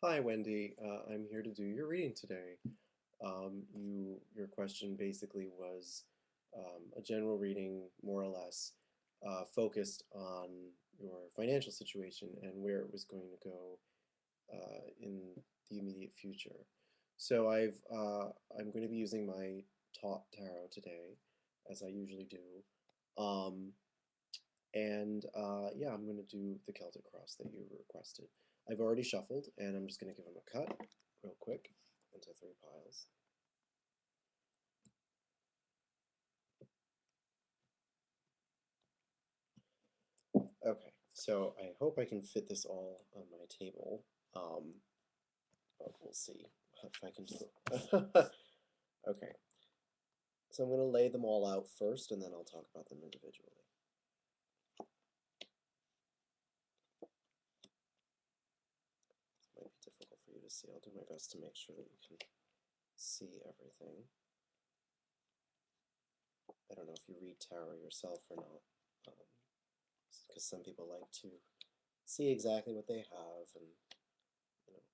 Hi, Wendy. I'm here to do your reading today. Your question basically was a general reading, more or less, focused on your financial situation and where it was going to go in the immediate future. So I'm going to be using my Taut Tarot today, as I usually do. Yeah, I'm going to do the Celtic Cross that you requested. I've already shuffled, and I'm just going to give them a cut real quick into three piles. Okay, so I hope I can fit this all on my table. But we'll see if I can do it. Okay, so I'm going to lay them all out first, and then I'll talk about them individually. It might be difficult for you to see. I'll do my best to make sure that you can see everything. I don't know if you read tarot yourself or not, because some people like to see exactly what they have, and you know,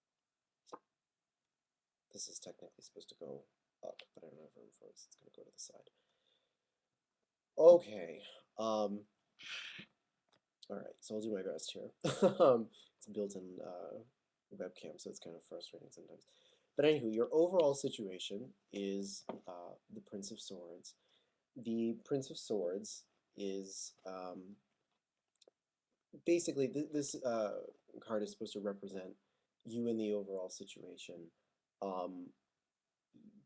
this is technically supposed to go up, but I don't have room for it, so it's going to go to the side. Okay, all right, so I'll do my best here. It's a built-in webcam, so it's kind of frustrating sometimes. But anywho, your overall situation is the Prince of Swords. The Prince of Swords is basically this card is supposed to represent you in the overall situation. Um,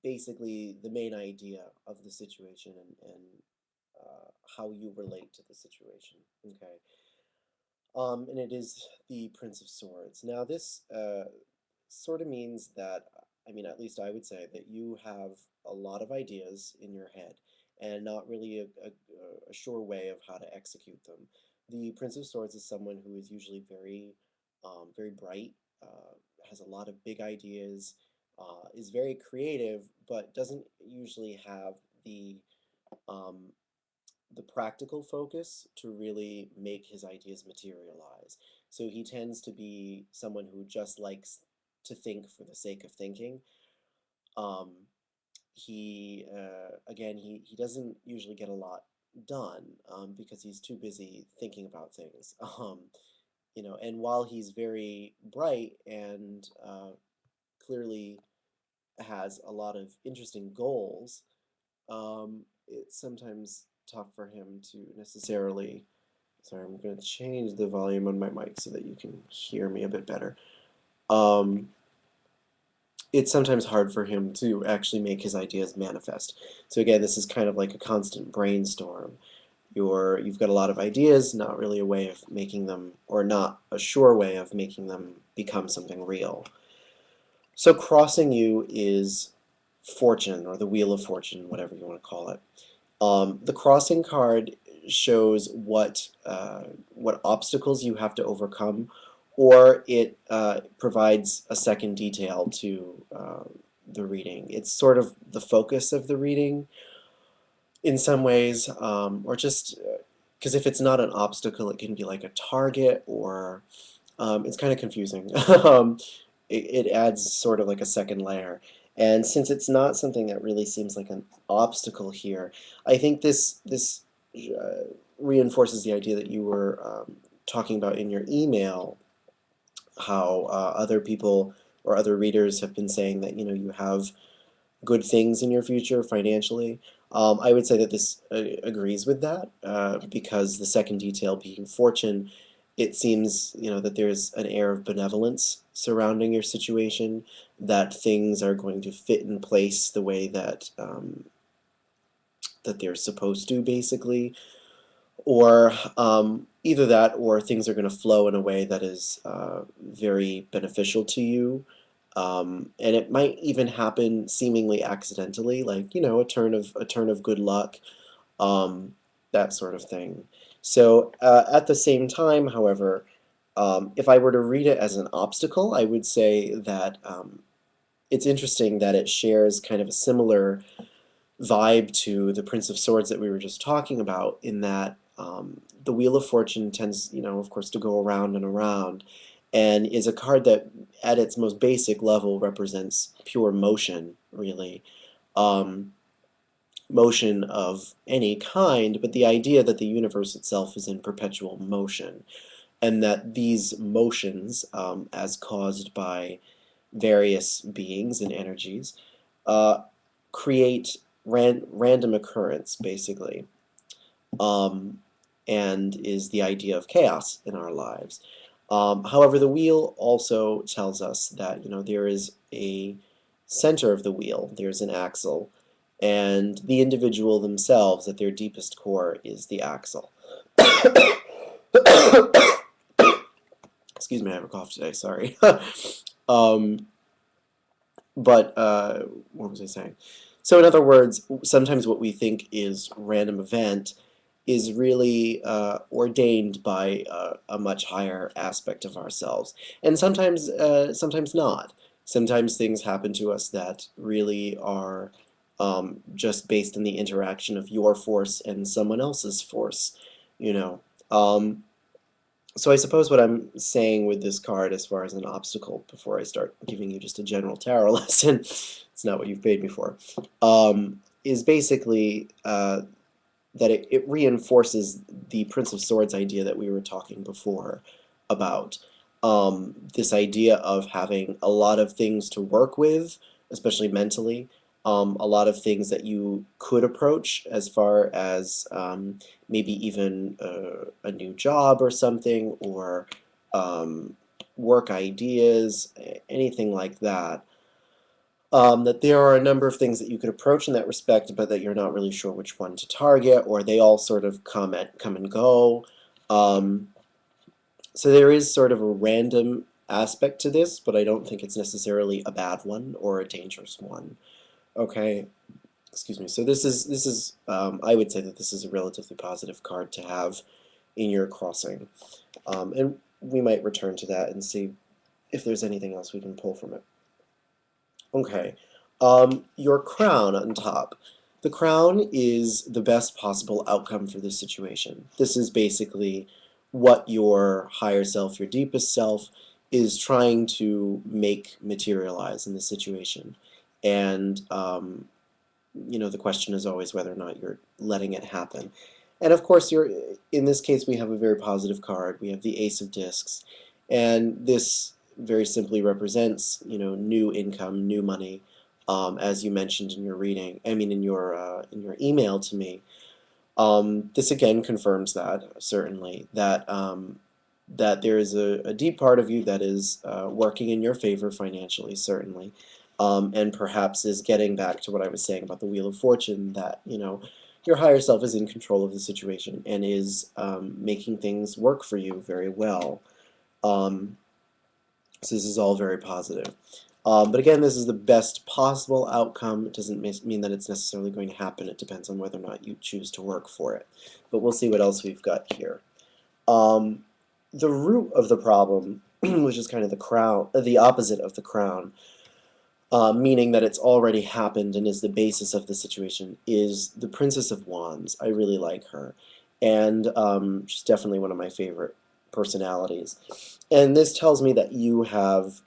Basically, the main idea of the situation and how you relate to the situation. Okay. And it is the Prince of Swords. Now, this sort of means that, I mean, at least I would say that you have a lot of ideas in your head and not really a sure way of how to execute them. The Prince of Swords is someone who is usually very bright, has a lot of big ideas, is very creative, but doesn't usually have um, the practical focus to really make his ideas materialize. So he tends to be someone who just likes to think for the sake of thinking. Um, he doesn't usually get a lot done because he's too busy thinking about things. And while he's very bright and clearly has a lot of interesting goals, it's sometimes tough for him to necessarily. Sorry, I'm going to change the volume on my mic so that you can hear me a bit better. Um, it's sometimes hard for him to actually make his ideas manifest. So again, this is kind of like a constant brainstorm. You've got a lot of ideas, not really a way of making them, or not a sure way of making them become something real. So crossing you is fortune, or the Wheel of Fortune, whatever you want to call it. The crossing card shows what obstacles you have to overcome, or it provides a second detail to the reading. It's sort of the focus of the reading in some ways, or just because if it's not an obstacle, it can be like a target, or it's kind of confusing. It adds sort of like a second layer. And since it's not something that really seems like an obstacle here, I think this reinforces the idea that you were talking about in your email, how other people or other readers have been saying that you have good things in your future financially. I would say that this agrees with that because the second detail being fortune, it seems that there's an air of benevolence surrounding your situation, that things are going to fit in place the way that they're supposed to, basically, or either that or things are going to flow in a way that is very beneficial to you. And it might even happen seemingly accidentally, like a turn of good luck, that sort of thing. So at the same time, however, if I were to read it as an obstacle, I would say that it's interesting that it shares kind of a similar vibe to the Prince of Swords that we were just talking about, in that the Wheel of Fortune tends, of course, to go around and around, and is a card that at its most basic level represents pure motion, really. Um, Motion of any kind, but the idea that the universe itself is in perpetual motion, and that these motions, as caused by various beings and energies, uh, create random occurrence, basically, um, and is the idea of chaos in our lives. However, the wheel also tells us that, there is a center of the wheel, there's an axle, and the individual themselves at their deepest core is the axle. Excuse me, I have a cough today, sorry. um, but what was I saying? So in other words, sometimes what we think is random event is really ordained by a much higher aspect of ourselves, and sometimes not. Sometimes things happen to us that really are just based on the interaction of your force and someone else's force, you know. Um, so I suppose what I'm saying with this card as far as an obstacle, before I start giving you just a general tarot lesson, it's not what you've paid me for, is basically that it reinforces the Prince of Swords idea that we were talking before about. This idea of having a lot of things to work with, especially mentally, a lot of things that you could approach as far as maybe even a new job or something, or work ideas, anything like that. That there are a number of things that you could approach in that respect, but that you're not really sure which one to target, or they all sort of come and go. Um, so there is sort of a random aspect to this, but I don't think it's necessarily a bad one or a dangerous one. Okay, excuse me. So this is I would say that this is a relatively positive card to have in your crossing, and we might return to that and see if there's anything else we can pull from it. Okay, your crown on top. The crown is the best possible outcome for this situation. This is basically what your higher self, your deepest self, is trying to make materialize in this situation. And, the question is always whether or not you're letting it happen. And of course, in this case, we have a very positive card. We have the Ace of Discs. And this very simply represents, new income, new money, as you mentioned in your reading. I mean, in your email to me. This again confirms that, certainly, that there is a deep part of you that is working in your favor financially, certainly, and perhaps is getting back to what I was saying about the Wheel of Fortune, that, your higher self is in control of the situation and is making things work for you very well. Um, so this is all very positive. But again, this is the best possible outcome. It doesn't mean that it's necessarily going to happen. It depends on whether or not you choose to work for it. But we'll see what else we've got here. The root of the problem, which is kind of the opposite of the crown, meaning that it's already happened and is the basis of the situation, is the Princess of Wands. I really like her. And she's definitely one of my favorite personalities. And this tells me that you have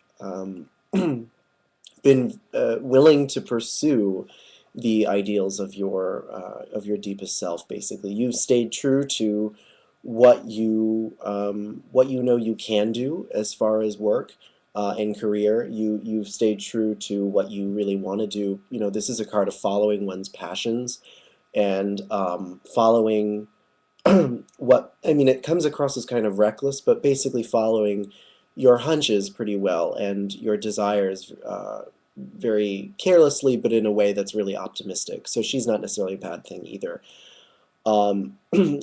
been willing to pursue the ideals of your deepest self. Basically, you've stayed true to what you know you can do as far as work and career. You've stayed true to what you really want to do. This is a card of following one's passions and following what I mean. It comes across as kind of reckless, but basically following your hunches pretty well and your desires very carelessly, but in a way that's really optimistic. So she's not necessarily a bad thing either.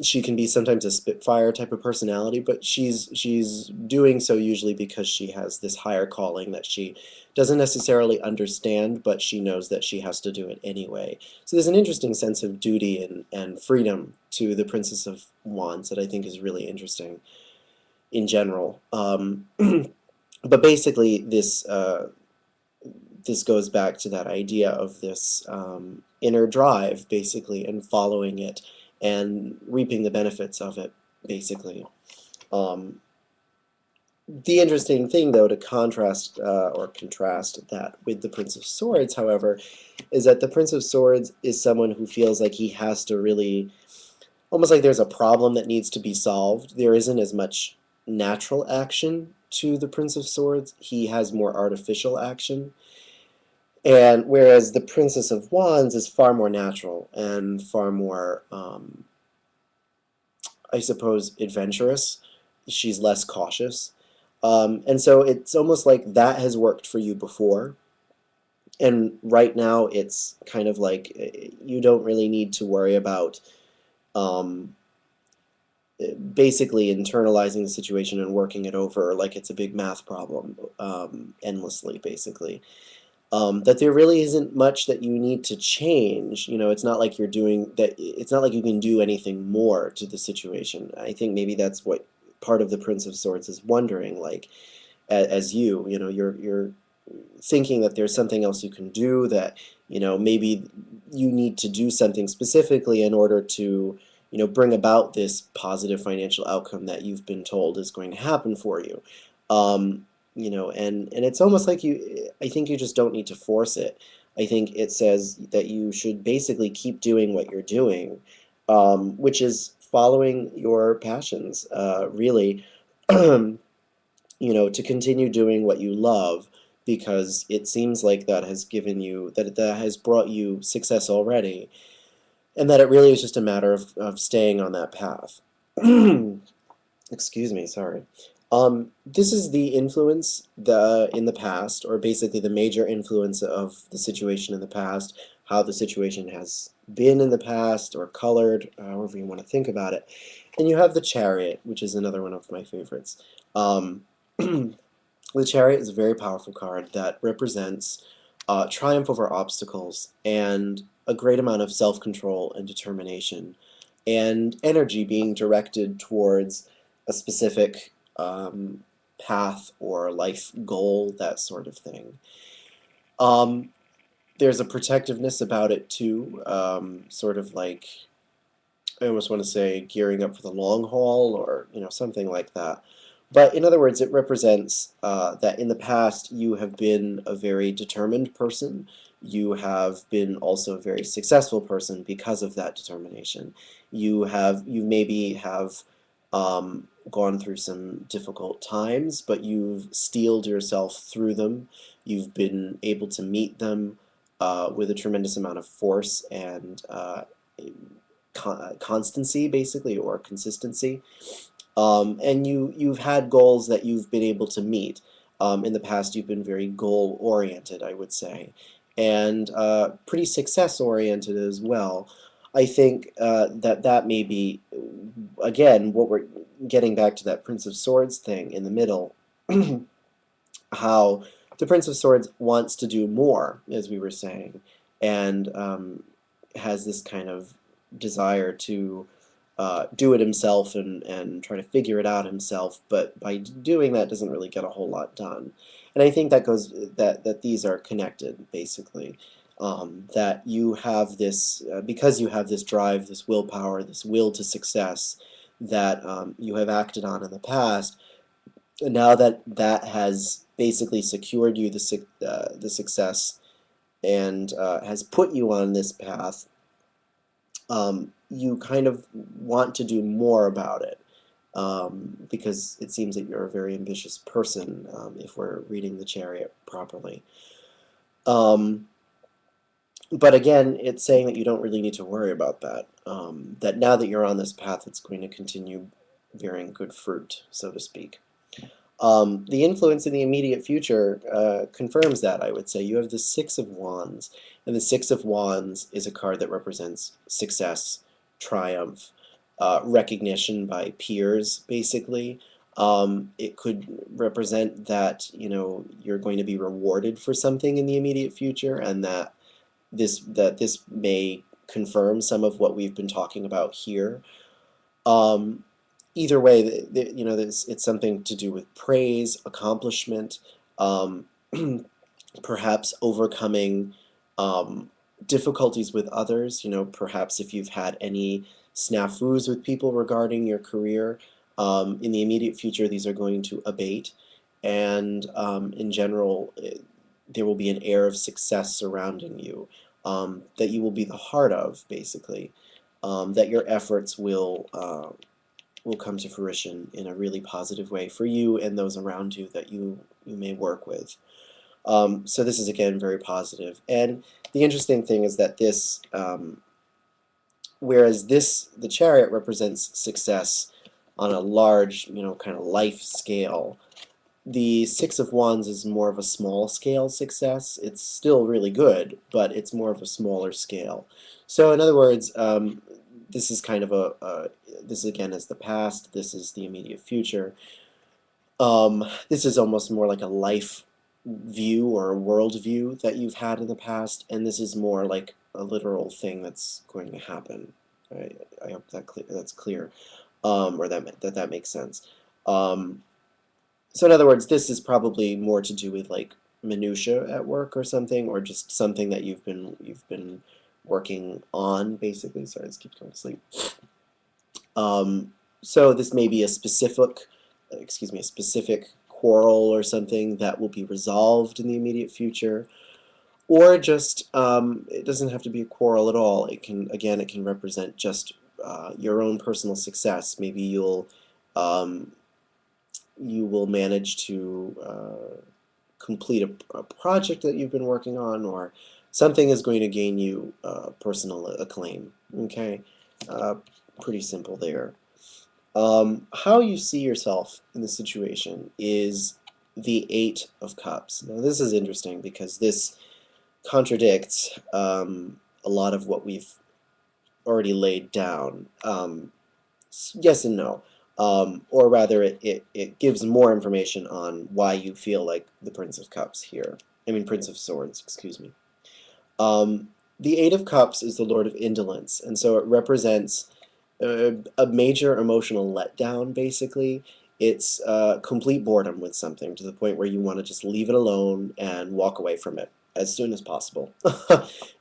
She can be sometimes a spitfire type of personality, but she's doing so usually because she has this higher calling that she doesn't necessarily understand, but she knows that she has to do it anyway. So there's an interesting sense of duty and freedom to the Princess of Wands that I think is really interesting in general. But basically, this goes back to that idea of this inner drive, basically, and following it and reaping the benefits of it, basically. Um, The interesting thing, though, to contrast or contrast that with the Prince of Swords, however, is that the Prince of Swords is someone who feels like he has to really, almost like there's a problem that needs to be solved. There isn't as much natural action to the Prince of Swords. He has more artificial action. And whereas the Princess of Wands is far more natural and far more, I suppose, adventurous. She's less cautious. And so it's almost like that has worked for you before. And right now it's kind of like you don't really need to worry about um, basically internalizing the situation and working it over like it's a big math problem endlessly, basically. That there really isn't much that you need to change. You know, it's not like you're doing that. It's not like you can do anything more to the situation. I think maybe that's what part of the Prince of Swords is wondering. Like, as you know, you're thinking that there's something else you can do. That maybe you need to do something specifically in order to bring about this positive financial outcome that you've been told is going to happen for you. Um, and it's almost like I think you just don't need to force it. I think it says that you should basically keep doing what you're doing, which is following your passions, really. To continue doing what you love, because it seems like that has given you that has brought you success already, and that it really is just a matter of staying on that path. Excuse me, sorry. This is the influence in the past, or basically the major influence of the situation in the past, how the situation has been in the past, or colored, however you want to think about it. And you have the Chariot, which is another one of my favorites. Um, the Chariot is a very powerful card that represents triumph over obstacles and a great amount of self-control and determination and energy being directed towards a specific path or life goal, that sort of thing. Um, there's a protectiveness about it too, sort of like I almost want to say gearing up for the long haul, or something like that. But in other words, it represents that in the past you have been a very determined person. You have been also a very successful person because of that determination. You maybe have gone through some difficult times, but you've steeled yourself through them. You've been able to meet them with a tremendous amount of force and constancy, basically, or consistency. And you've had goals that you've been able to meet. In the past, you've been very goal-oriented, I would say, and pretty success-oriented as well. I think that may be, again, what we're getting back to that Prince of Swords thing in the middle, how the Prince of Swords wants to do more, as we were saying, and has this kind of desire to do it himself and try to figure it out himself, but by doing that doesn't really get a whole lot done. And I think that goes that these are connected, basically. That you have this because you have this drive, this willpower, this will to success that you have acted on in the past. And now that that has basically secured you the success and has put you on this path, you kind of want to do more about it, because it seems that you're a very ambitious person, if we're reading the Chariot properly. Um, but again, it's saying that you don't really need to worry about that. That now that you're on this path, it's going to continue bearing good fruit, so to speak. The influence in the immediate future confirms that, I would say. You have the Six of Wands, and the Six of Wands is a card that represents success, triumph, recognition by peers, basically. It could represent that, you're going to be rewarded for something in the immediate future, and that this may confirm some of what we've been talking about here. Um, Either way, it's something to do with praise, accomplishment, um, perhaps overcoming difficulties with others. Perhaps if you've had any snafus with people regarding your career, In the immediate future, these are going to abate, and in general, there will be an air of success surrounding you, that you will be the heart of, basically, that your efforts will come to fruition in a really positive way for you and those around you that you may work with. So this is again very positive. And the interesting thing is that this, whereas the chariot represents success on a large, kind of life scale, the Six of Wands is more of a small scale success. It's still really good, but it's more of a smaller scale. So in other words, this is kind of this again is the past, this is the immediate future. This is almost more like a life view or a world view that you've had in the past, and this is more like a literal thing that's going to happen. I hope that's clear, or that makes sense. So in other words, this is probably more to do with like minutia at work or something, or just something that you've been working on, basically. Sorry, this keeps going to sleep. So this may be a specific quarrel or something that will be resolved in the immediate future, or just it doesn't have to be a quarrel at all. It can represent just your own personal success. Maybe you will manage to complete a project that you've been working on, or something is going to gain you personal acclaim. Okay, pretty simple there. How you see yourself in the situation is the Eight of Cups. Now this is interesting because this contradicts a lot of what we've already laid down. Yes and no. Or rather, it gives more information on why you feel like the Prince of Cups here. I mean, Prince of Swords, excuse me. The Eight of Cups is the Lord of Indolence, and so it represents a major emotional letdown, basically. It's complete boredom with something to the point where you want to just leave it alone and walk away from it as soon as possible.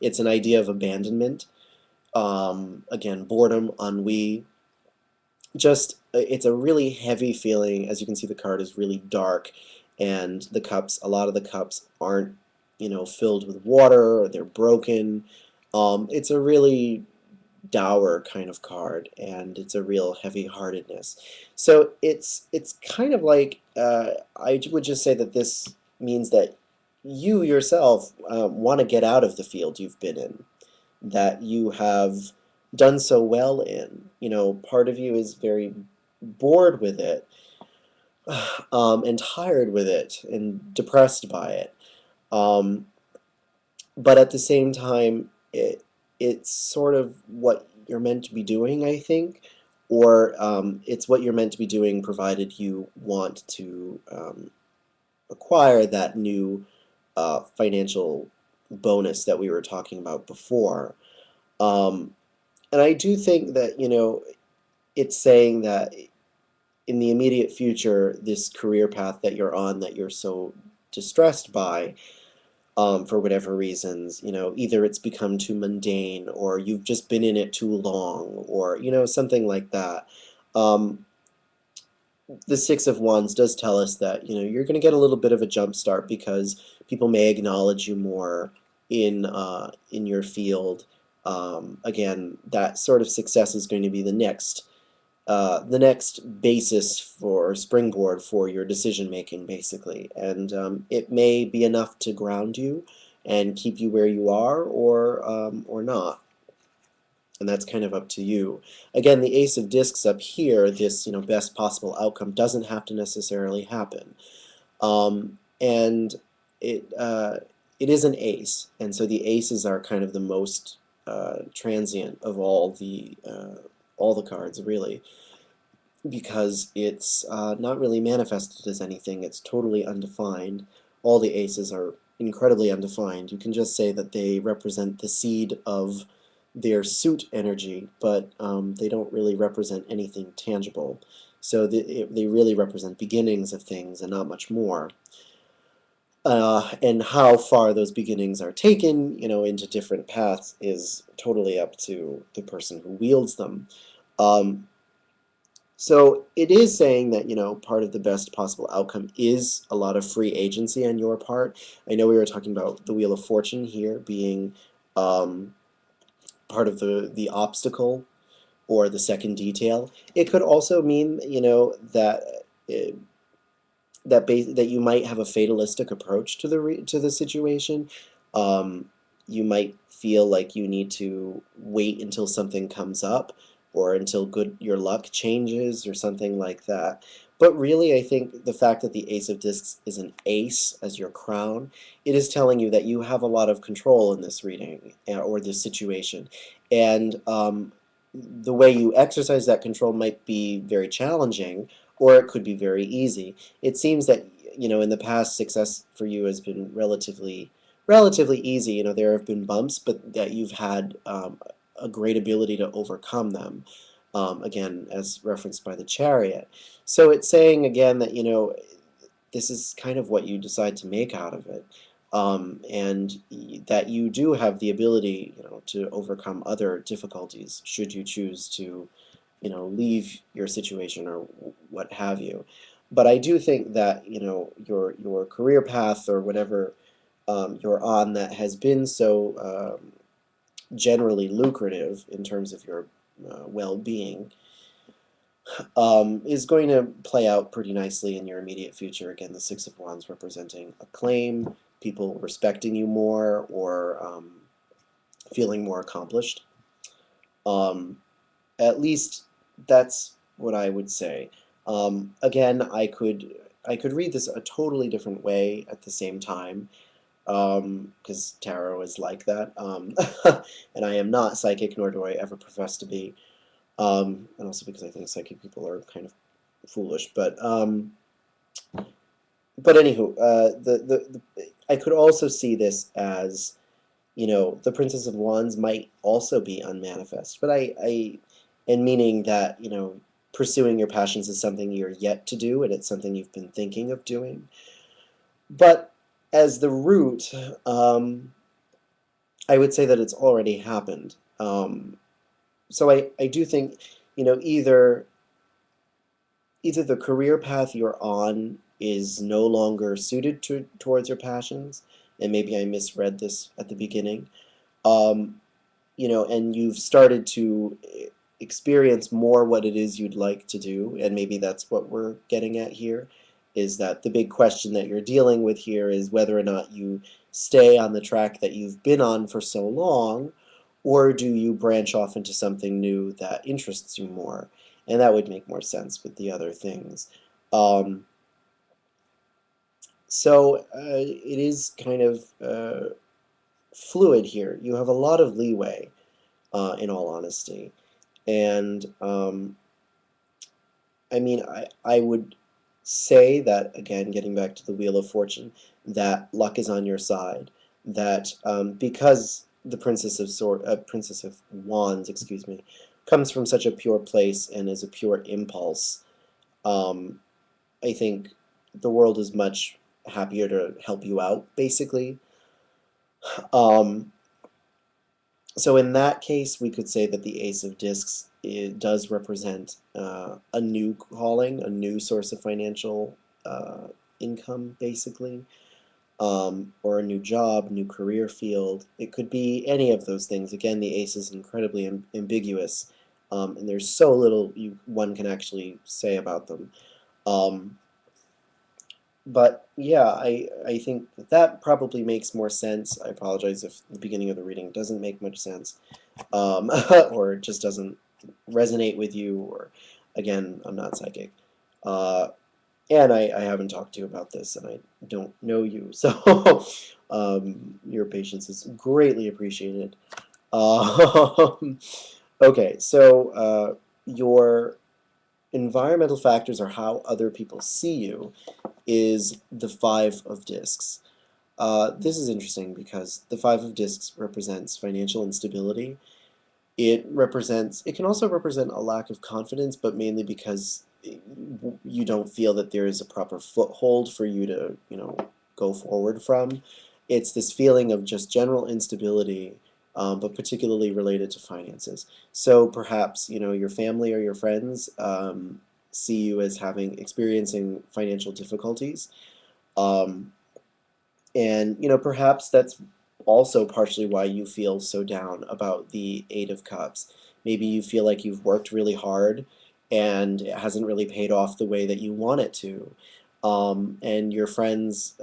It's an idea of abandonment. Again, boredom, ennui, just it's a really heavy feeling. As you can see, the card is really dark, and a lot of the cups aren't, filled with water, or they're broken. It's a really dour kind of card, and it's a real heavy-heartedness. So it's kind of like I would just say that this means that you yourself want to get out of the field you've been in, that you have done so well in. Part of you is very bored with it, and tired with it, and depressed by it. Um, but at the same time, it's sort of what you're meant to be doing, I think, or it's what you're meant to be doing provided you want to acquire that new financial bonus that we were talking about before. Um, and I do think that, it's saying that in the immediate future, this career path that you're on, that you're so distressed by, for whatever reasons, either it's become too mundane, or you've just been in it too long, or, something like that. Um, the Six of Wands does tell us that, you're going to get a little bit of a jump start because people may acknowledge you more in your field. Again, that sort of success is going to be the next basis for springboard for your decision making, basically, and it may be enough to ground you and keep you where you are, or not, and that's kind of up to you. Again, the Ace of Discs up here, this best possible outcome, doesn't have to necessarily happen, and it is an ace, and so the aces are kind of the most transient of all the cards, really, because it's not really manifested as anything. It's totally undefined. All the aces are incredibly undefined. You can just say that they represent the seed of their suit energy, but they don't really represent anything tangible. So they really represent beginnings of things and not much more. And how far those beginnings are taken, into different paths is totally up to the person who wields them. Um, So it is saying that, part of the best possible outcome is a lot of free agency on your part. I know we were talking about the Wheel of Fortune here being um, part of the obstacle or the second detail. It could also mean, that uh, that you might have a fatalistic approach to the situation. Um, you might feel like you need to wait until something comes up or until your luck changes or something like that. But really, I think the fact that the Ace of Discs is an ace as your crown, it is telling you that you have a lot of control in this reading or this situation. And the way you exercise that control might be very challenging, or it could be very easy. It seems that in the past success for you has been relatively easy. There have been bumps, but that you've had a great ability to overcome them. Again, as referenced by the Chariot. So it's saying again that this is kind of what you decide to make out of it. And that you do have the ability, to overcome other difficulties should you choose to, leave your situation or what have you. But I do think that, your career path or whatever you're on that has been so generally lucrative in terms of your well-being is going to play out pretty nicely in your immediate future. Again, the Six of Wands representing acclaim, people respecting you more, or feeling more accomplished. Um, at least that's what I would say. Again, I could read this a totally different way at the same time, because tarot is like that. And I am not psychic, nor do I ever profess to be. And also because I think psychic people are kind of foolish. But anywho, I could also see this as, the Princess of Wands might also be unmanifest, but and meaning that, pursuing your passions is something you're yet to do, and it's something you've been thinking of doing. But as the root, I would say that it's already happened. So I do think, either the career path you're on is no longer suited towards your passions, and maybe I misread this at the beginning, um, and you've started to experience more what it is you'd like to do, and maybe that's what we're getting at here, is that the big question that you're dealing with here is whether or not you stay on the track that you've been on for so long, or do you branch off into something new that interests you more? And that would make more sense with the other things. Um, so it is kind of fluid here. You have a lot of leeway, in all honesty. And I mean, I would say that, again, getting back to the Wheel of Fortune, that luck is on your side. That because the Princess of Wands, excuse me, comes from such a pure place and is a pure impulse, um, I think the world is much happier to help you out, basically. Um, So in that case, we could say that the Ace of Discs does represent a new calling, a new source of financial income, basically, or a new job, new career field. It could be any of those things. Again, the Ace is incredibly ambiguous, and there's so little one can actually say about them. Um, but yeah, I think that probably makes more sense. I apologize if the beginning of the reading doesn't make much sense, or it just doesn't resonate with you, or again, I'm not psychic. Uh, and I haven't talked to you about this, and I don't know you, so your patience is greatly appreciated. Um, okay, so your environmental factors are how other people see you is the Five of Discs. This is interesting because the Five of Discs represents financial instability. It can also represent a lack of confidence, but mainly because you don't feel that there is a proper foothold for you to, go forward from. It's this feeling of just general instability, but particularly related to finances. So perhaps, your family or your friends see you as experiencing financial difficulties. Um, and perhaps that's also partially why you feel so down about the Eight of Cups. Maybe you feel like you've worked really hard and it hasn't really paid off the way that you want it to. And your friends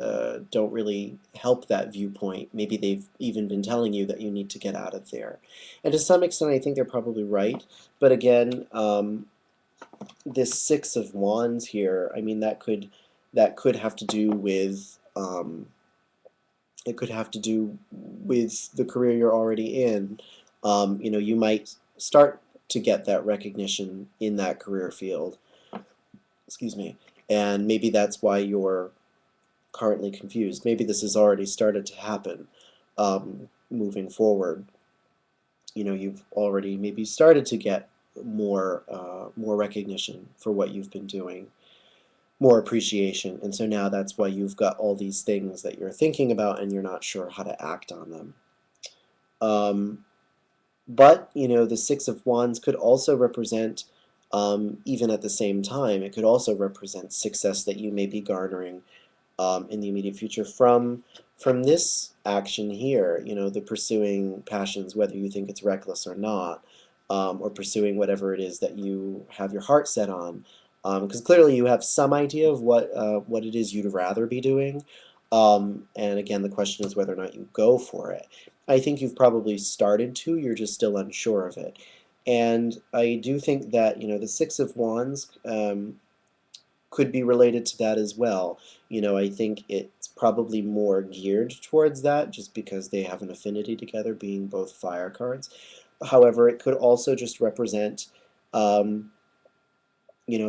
don't really help that viewpoint. Maybe they've even been telling you that you need to get out of there. And to some extent, I think they're probably right. But again, this Six of Wands here, I mean, that could have to do with it could have to do with the career you're already in. You might start to get that recognition in that career field. Excuse me. And maybe that's why you're currently confused. Maybe this has already started to happen moving forward. You've already maybe started to get more recognition for what you've been doing, more appreciation, and so now that's why you've got all these things that you're thinking about and you're not sure how to act on them. But the Six of Wands could also represent, even at the same time, it could also represent success that you may be garnering in the immediate future from this action here, the pursuing passions, whether you think it's reckless or not, or pursuing whatever it is that you have your heart set on. Because clearly you have some idea of what it is you'd rather be doing. And again, the question is whether or not you go for it. I think you've probably started to, you're just still unsure of it. And I do think that, the Six of Wands could be related to that as well. I think it's probably more geared towards that just because they have an affinity together, being both fire cards. However, it could also just represent um,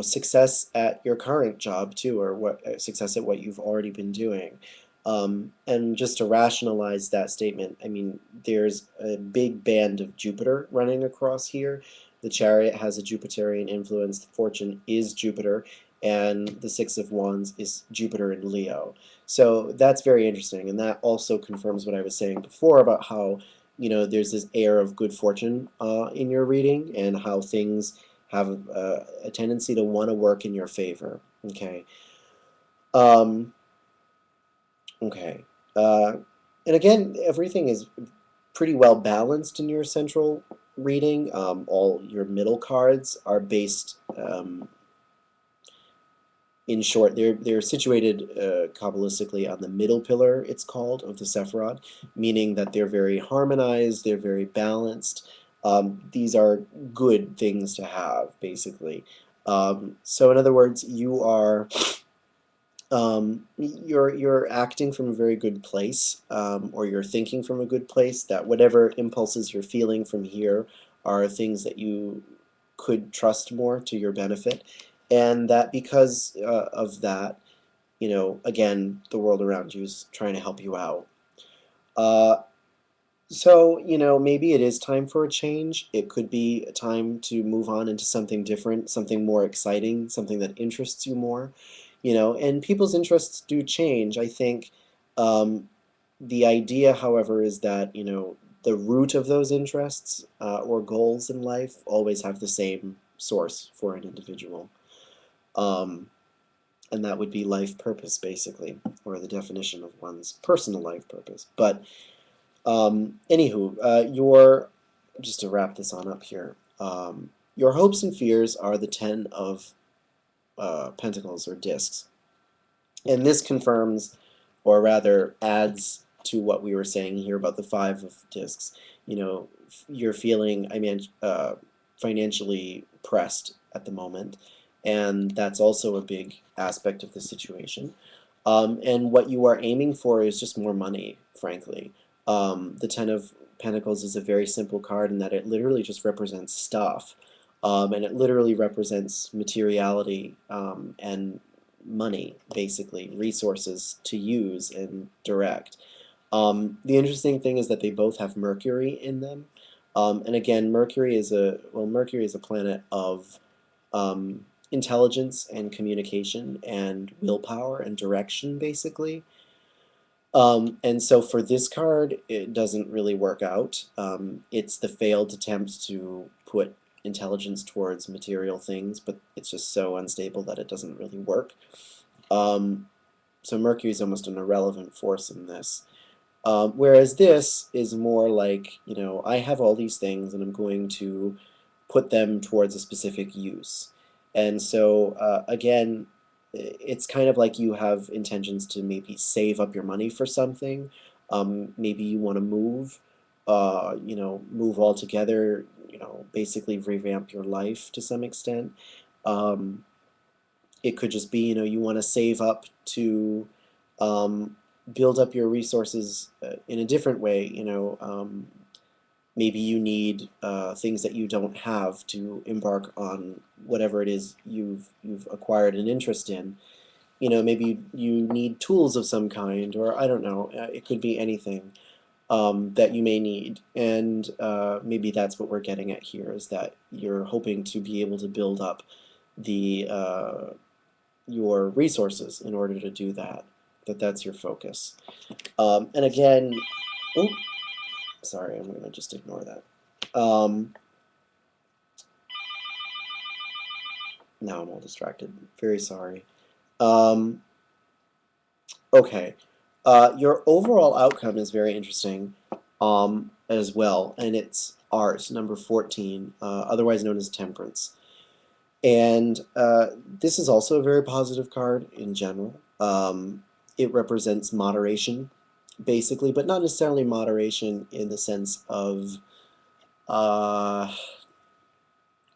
success at your current job too, or success at what you've already been doing. And just to rationalize that statement, I mean, there's a big band of Jupiter running across here. The Chariot has a Jupiterian influence, the Fortune is Jupiter, and the Six of Wands is Jupiter in Leo. So that's very interesting, and that also confirms what I was saying before about how, there's this air of good fortune in your reading, and how things have a tendency to want to work in your favor. Okay. Um, okay. Uh, and again, everything is pretty well balanced in your central reading. All your middle cards are based, in short, they're situated Kabbalistically on the middle pillar, it's called, of the Sephiroth, meaning that they're very harmonized, they're very balanced. These are good things to have, basically. So in other words, you're acting from a very good place, or you're thinking from a good place, that whatever impulses you're feeling from here are things that you could trust more to your benefit, and that because of that, again, the world around you is trying to help you out. Uh, so, maybe it is time for a change. It could be a time to move on into something different, something more exciting, something that interests you more. And people's interests do change. I think um, the idea, however, is that, the root of those interests or goals in life always have the same source for an individual. Um, and that would be life purpose, basically, or the definition of one's personal life purpose. But anywho, just to wrap this on up here, your hopes and fears are the Ten of Pentacles or discs. And this confirms, or rather adds to what we were saying here about the Five of Discs. You're feeling, financially pressed at the moment, and that's also a big aspect of the situation. And what you are aiming for is just more money, frankly. The Ten of Pentacles is a very simple card in that it literally just represents stuff. And it literally represents materiality and money, basically, resources to use and direct. The interesting thing is that they both have Mercury in them. And again, Mercury is a planet of intelligence and communication and willpower and direction, basically. And so for this card, it doesn't really work out. It's the failed attempt to put intelligence towards material things, but it's just so unstable that it doesn't really work. So Mercury is almost an irrelevant force in this. Whereas this is more like, I have all these things and I'm going to put them towards a specific use. And so, again, it's kind of like you have intentions to maybe save up your money for something. Maybe you want to move, move altogether, basically revamp your life to some extent. Um, it could just be, you want to save up to um, build up your resources in a different way. Maybe you need things that you don't have to embark on whatever it is you've acquired an interest in. Maybe you need tools of some kind, or I don't know. It could be anything that you may need, and maybe that's what we're getting at here, is that you're hoping to be able to build up the your resources in order to do that. That's your focus. And again, oh, sorry, I'm going to just ignore that. Now I'm all distracted. Very sorry. Um, okay. Your overall outcome is very interesting as well, and it's art, number 14, otherwise known as temperance. And this is also a very positive card in general. It represents moderation, basically, but not necessarily moderation in the sense of, uh,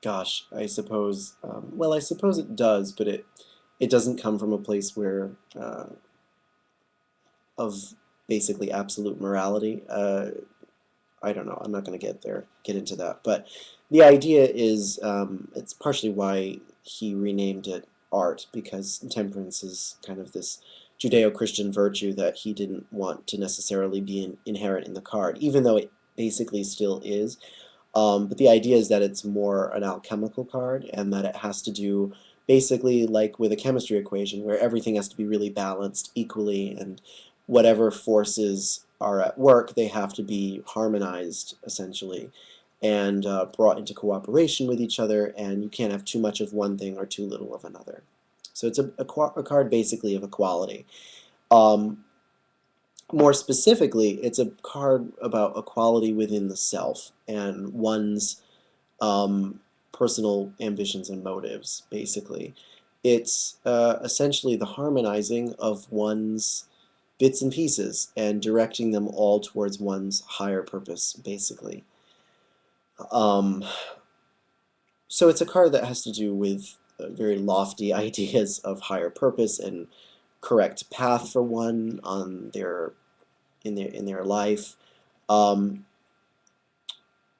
gosh, I suppose, well, I suppose it does, but it doesn't come from a place where of basically absolute morality. I don't know. I'm not going to get into that. But the idea is, it's partially why he renamed it art, because temperance is kind of this Judeo-Christian virtue that he didn't want to necessarily be inherent in the card, even though it basically still is. But the idea is that it's more an alchemical card, and that it has to do basically like with a chemistry equation, where everything has to be really balanced equally, and whatever forces are at work, they have to be harmonized, essentially, and brought into cooperation with each other, and you can't have too much of one thing or too little of another. So it's a card basically of equality. Um, More specifically, it's a card about equality within the self and one's personal ambitions and motives, basically. It's essentially the harmonizing of one's bits and pieces and directing them all towards one's higher purpose, basically. Um, so it's a card that has to do with very lofty ideas of higher purpose and correct path for one on their life. Um,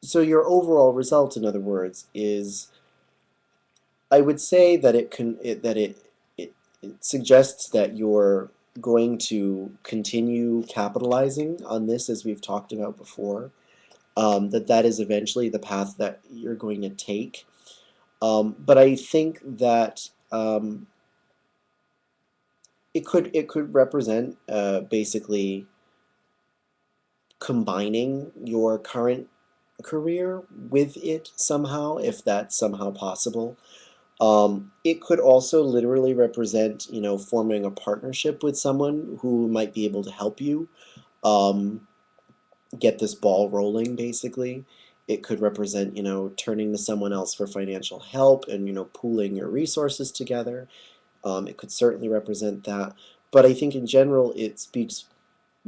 so your overall result, in other words, is, I would say that it suggests that you're going to continue capitalizing on this, as we've talked about before. That is eventually the path that you're going to take. But I think that it could represent basically combining your current career with it somehow, if that's somehow possible. It could also literally represent, forming a partnership with someone who might be able to help you um, get this ball rolling, basically. It could represent, turning to someone else for financial help and, pooling your resources together. It could certainly represent that. But I think in general, it speaks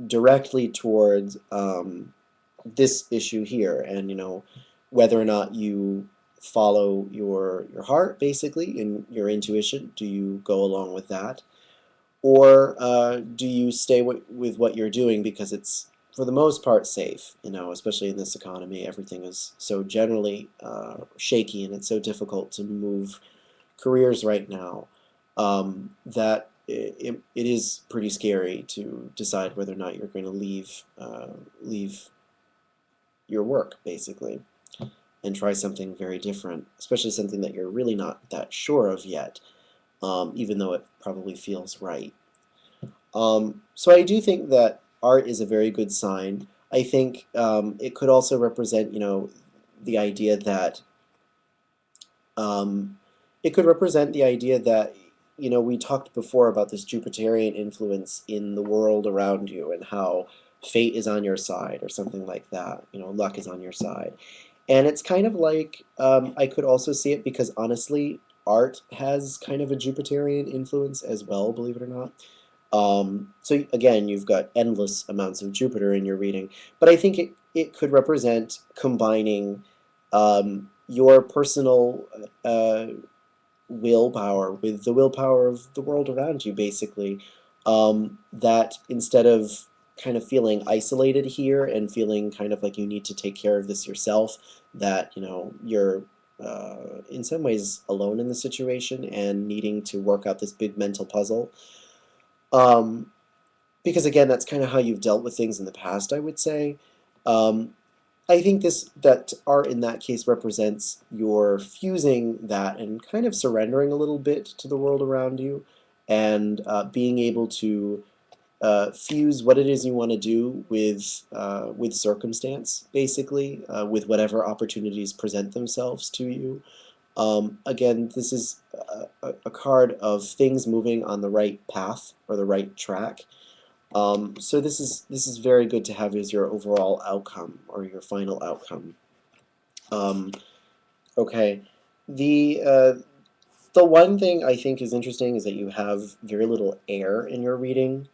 directly towards this issue here, and whether or not you follow your heart, basically, and your intuition. Do you go along with that, or do you stay with what you're doing because it's for the most part safe? Especially in this economy, everything is so generally shaky, and it's so difficult to move careers right now, that it is pretty scary to decide whether or not you're going to leave your work, basically, and try something very different, especially something that you're really not that sure of yet, even though it probably feels right. So I do think that art is a very good sign. I think it could also represent, the idea that um, it could represent the idea that, we talked before about this Jupiterian influence in the world around you and how fate is on your side or something like that. Luck is on your side. And it's kind of like I could also see it because honestly, art has kind of a Jupiterian influence as well, believe it or not. So again, you've got endless amounts of Jupiter in your reading, but I think it could represent combining your personal willpower with the willpower of the world around you, basically. That instead of kind of feeling isolated here and feeling kind of like you need to take care of this yourself, that you're in some ways alone in the situation and needing to work out this big mental puzzle. Um, because again, that's kind of how you've dealt with things in the past, I would say. Um, I think that art in that case represents your fusing that and kind of surrendering a little bit to the world around you, and being able to fuse what it is you want to do with circumstance, basically, with whatever opportunities present themselves to you. Again, this is a card of things moving on the right path or the right track. So this is very good to have as your overall outcome or your final outcome. Um, okay, the uh, the one thing I think is interesting is that you have very little air in your reading.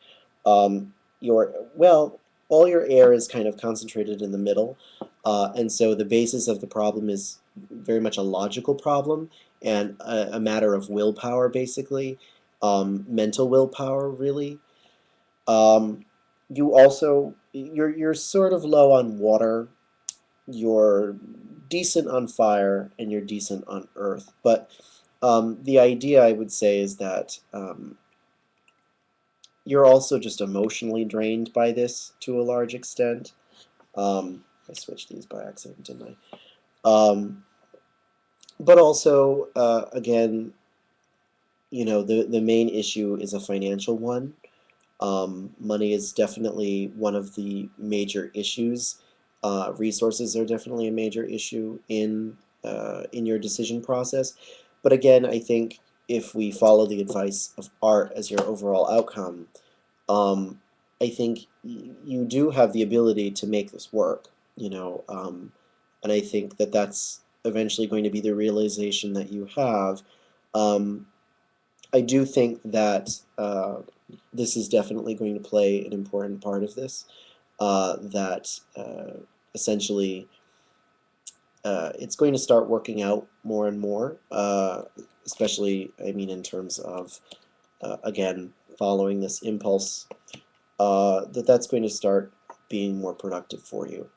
Well, all your air is kind of concentrated in the middle, and so the basis of the problem is very much a logical problem and a matter of willpower, basically, mental willpower, really. Um, you're sort of low on water, you're decent on fire, and you're decent on earth. But the idea, I would say, is that you're also just emotionally drained by this to a large extent. I switched these by accident, didn't I? But also, again, the main issue is a financial one. Money is definitely one of the major issues. Resources are definitely a major issue in your decision process. But again, I think if we follow the advice of art as your overall outcome, um, I think you do have the ability to make this work, and I think that that's eventually going to be the realization that you have. Um, I do think that this is definitely going to play an important part of this. That essentially it's going to start working out more and more, especially, I mean, in terms of, again, following this impulse, that's going to start being more productive for you.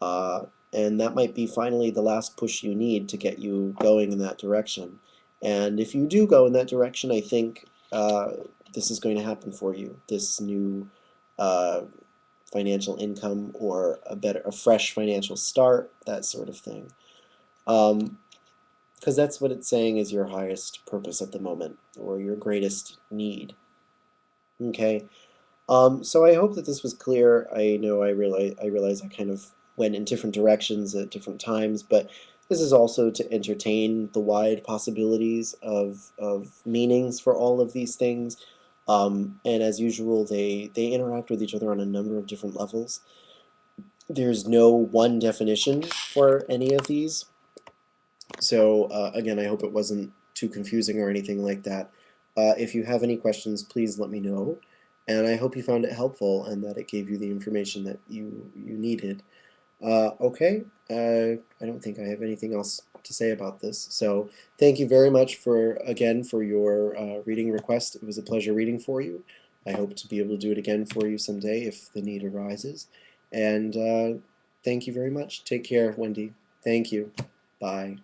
Uh, and that might be finally the last push you need to get you going in that direction. And if you do go in that direction, I think this is going to happen for you. This new uh, financial income or a fresh financial start, that sort of thing. Because that's what it's saying is your highest purpose at the moment, or your greatest need. Okay. So I hope that this was clear. I know I realize I kind of went in different directions at different times, but this is also to entertain the wide possibilities of meanings for all of these things. And as usual, they interact with each other on a number of different levels. There's no one definition for any of these. So again, I hope it wasn't too confusing or anything like that. If you have any questions, please let me know. And I hope you found it helpful and that it gave you the information that you needed. Okay, I don't think I have anything else to say about this. So thank you very much again for your reading request. It was a pleasure reading for you. I hope to be able to do it again for you someday if the need arises. And thank you very much. Take care, Wendy. Thank you. Bye.